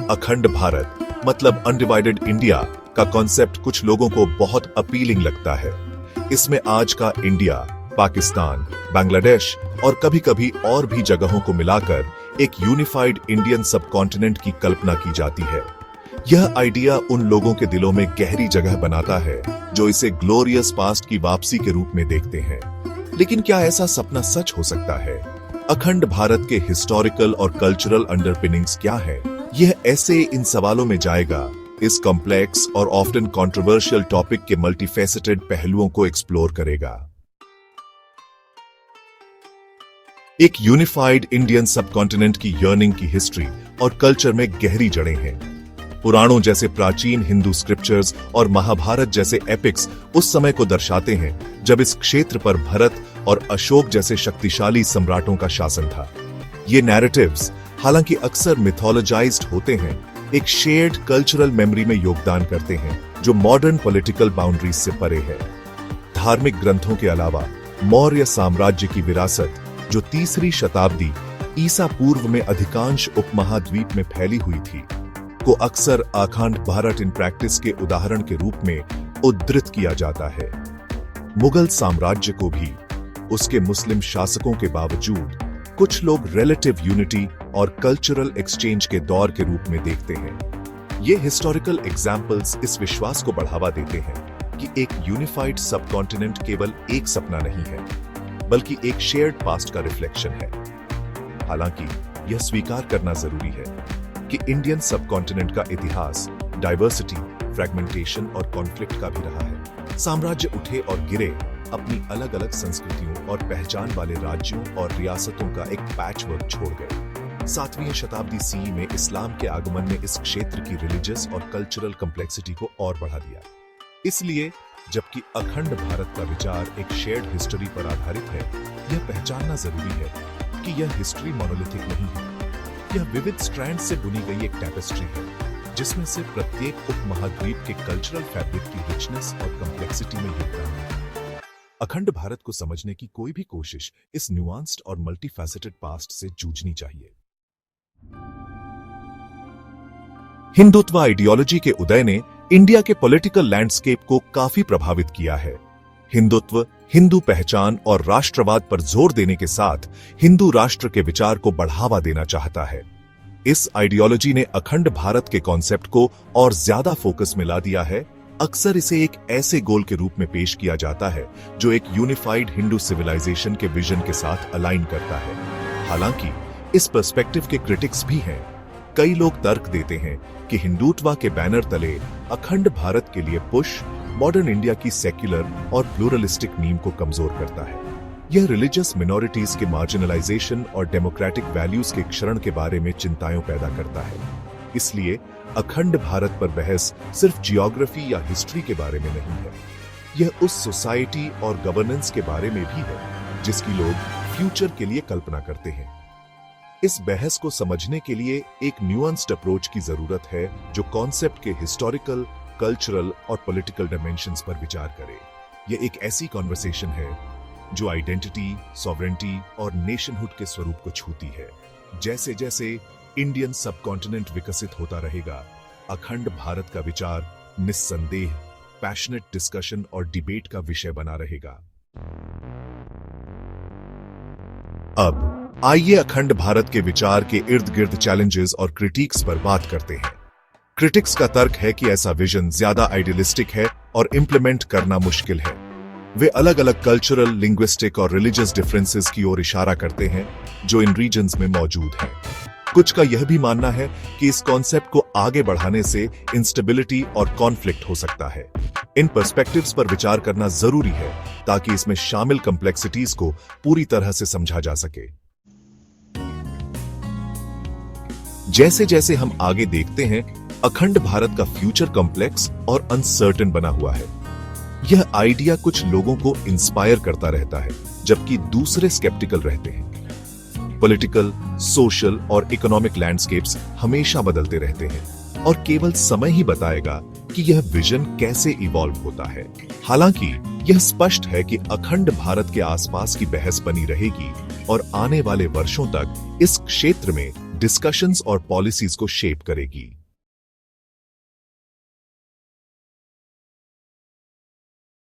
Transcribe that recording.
अखंड भारत मतलब undivided India का कॉन्सेप्ट कुछ लोगों को बहुत अपीलिंग लगता है। इसमें आज का इंडिया, पाकिस्तान, बांग्लादेश और कभी-कभी और भी जगहों को मिलाकर एक यूनिफाइड इंडियन सबकॉन्टिनेंट की कल्पना की जाती है। यह आइडिया उन लोगों के दिलों में गहरी जगह बनाता है जो इसे ग्लोरियस पास्ट की वापसी के रूप में देखते हैं। लेकिन क्या ऐसा सपना सच हो सकता है? अखंड भारत के हिस्टोरिकल और कल्चरल अंडरपिनिंग्स क्या है? यह ऐसे इन सवालों में जाएगा, इस कॉम्प्लेक्स और ऑफ्टन कंट्रोवर्शियल टॉपिक के मल्टीफेसेटेड पहलुओं को एक्सप्लोर करेगा। एक यूनिफाइड इंडियन सबकॉन्टिनेंट की यर्निंग की हिस्ट्री और कल्चर में गहरी जड़ें हैं। पुराणों जैसे प्राचीन हिंदू स्क्रिप्चर्स और महाभारत जैसे एपिक्स उस समय को दर्शाते हैं जब इस क्षेत्र पर भरत और अशोक जैसे शक्तिशाली सम्राटों का शासन था। ये नैरेटिव्स हालांकि अक्सर मिथोलॉजाइज्ड होते हैं, एक शेयर्ड कल्चरल मेमोरी में योगदान करते हैं जो मॉडर्न पॉलिटिकल बाउंड्रीज से परे है। धार्मिक ग्रंथों के अलावा मौर्य साम्राज्य की विरासत जो 3री शताब्दी ईसा पूर्व में अधिकांश उपमहाद्वीप में फैली हुई थी, को अक्सर अखंड भारत इन प्रैक्टिस के उदाहरण के रूप में उद्धृत किया जाता है। मुगल साम्राज्य को भी उसके मुस्लिम शासकों के बावजूद कुछ लोग रिलेटिव यूनिटी और कल्चरल एक्सचेंज के दौर के रूप में देखते हैं। ये हिस्टोरिकल एग्जाम्पल्स इस विश्वास को बढ़ावा देते हैं कि एक यूनिफाइड सबकॉन्टिनेंट केवल एक सपना नहीं है, बल्कि एक शेयर्ड पास्ट का रिफ्लेक्शन है। हालांकि यह स्वीकार करना जरूरी है कि इंडियन सबकॉन्टिनेंट का इतिहास डाइवर्सिटी, फ्रैगमेंटेशन और कॉन्फ्लिक्ट का भी रहा है। साम्राज्य उठे और गिरे, अपनी अलग अलग संस्कृतियों और पहचान वाले राज्यों और रियासतों का एक पैचवर्क छोड़ गए। 7वीं शताब्दी सीई में इस्लाम के आगमन ने इस क्षेत्र की रिलीजियस और कल्चरल कॉम्प्लेक्सिटी को और बढ़ा दिया। इसलिए जबकि अखंड भारत का विचार एक शेयर्ड हिस्ट्री पर आधारित है, यह पहचानना जरूरी है कि यह हिस्ट्री मोनोलिथिक नहीं है। यह विविध स्ट्रैंड से बुनी गई एक टैपेस्ट्री है जिसमें से प्रत्येक उपमहाद्वीप के कल्चरल फैब्रिक की रिचनेस और कॉम्प्लेक्सिटी में योगदान है। अखंड भारत को समझने की कोई भी कोशिश इस न्यूआंस्ड और मल्टीफैसेटेड पास्ट से जूझनी चाहिए। हिंदुत्व आइडियोलॉजी के उदय ने इंडिया के पॉलिटिकल लैंडस्केप को काफी प्रभावित किया है। हिंदुत्व हिंदू पहचान और राष्ट्रवाद पर जोर देने के साथ हिंदू राष्ट्र के विचार को बढ़ावा देना चाहता है। इस आइडियोलॉजी ने अखंड भारत के कॉन्सेप्ट को और ज्यादा फोकस में ला दिया है। अक्सर इसे एक ऐसे गोल के रूप में पेश किया जाता है जो एक यूनिफाइड हिंदू सिविलाइजेशन के विजन के साथ अलाइन करता है। हालांकि इस पर्सपेक्टिव के क्रिटिक्स भी हैं। कई लोग तर्क देते हैं कि हिंदुत्व के बैनर तले अखंड भारत के लिए पुश मॉडर्न इंडिया की सेक्युलर और प्लूरलिस्टिक नींव को कमजोर करता है। यह रिलीजियस मिनॉरिटीज के मार्जिनलाइजेशन और डेमोक्रेटिक वैल्यूज के क्षरण के बारे में चिंताएं पैदा करता है। इसलिए अखंड भारत पर बहस सिर्फ जियोग्राफी या हिस्ट्री के बारे में नहीं है, यह उस सोसाइटी और गवर्नेंस के बारे में भी है जिसकी लोग फ्यूचर के लिए कल्पना करते हैं। इस बहस को समझने के लिए एक न्यूआंस्ड अप्रोच की जरूरत है जो कॉन्सेप्ट के हिस्टोरिकल, कल्चरल और पॉलिटिकल डायमेंशंस पर विचार करे। यह एक ऐसी कॉन्वर्सेशन है जो आइडेंटिटी, सॉवरेंटी और नेशनहुड के स्वरूप को छूती है। जैसे जैसे इंडियन सबकॉन्टिनेंट विकसित होता रहेगा, अखंड भारत का विचार निस्संदेह पैशनेट डिस्कशन और डिबेट का विषय बना रहेगा। अब आइए अखंड भारत के विचार के इर्द गिर्द चैलेंजेस और क्रिटिक्स पर बात करते हैं। क्रिटिक्स का तर्क है कि ऐसा विजन ज्यादा आइडियलिस्टिक है और इंप्लीमेंट करना मुश्किल है। वे अलग अलग कल्चरल, लिंग्विस्टिक और रिलीजियस डिफरेंसेस की ओर इशारा करते हैं जो इन रीजन्स में मौजूद हैं। कुछ का यह भी मानना है कि इस कॉन्सेप्ट को आगे बढ़ाने से इंस्टेबिलिटी और कॉन्फ्लिक्ट हो सकता है। इन पर्सपेक्टिव्स पर विचार करना जरूरी है ताकि इसमें शामिल कॉम्प्लेक्सिटीज को पूरी तरह से समझा जा सके। जैसे जैसे हम आगे देखते हैं, अखंड भारत का फ्यूचर कॉम्प्लेक्स और अनसर्टेन बना हुआ है। यह आइडिया कुछ लोगों को इंस्पायर करता रहता है जबकि दूसरे स्केप्टिकल रहते हैं। पॉलिटिकल, सोशल और इकोनॉमिक लैंडस्केप्स हमेशा बदलते रहते हैं और केवल समय ही बताएगा कि यह विजन कैसे इवॉल्व होता है। हालांकि यह स्पष्ट है कि अखंड भारत के आसपास की बहस बनी रहेगी और आने वाले वर्षों तक इस क्षेत्र में डिस्कशंस और पॉलिसीज को शेप करेगी।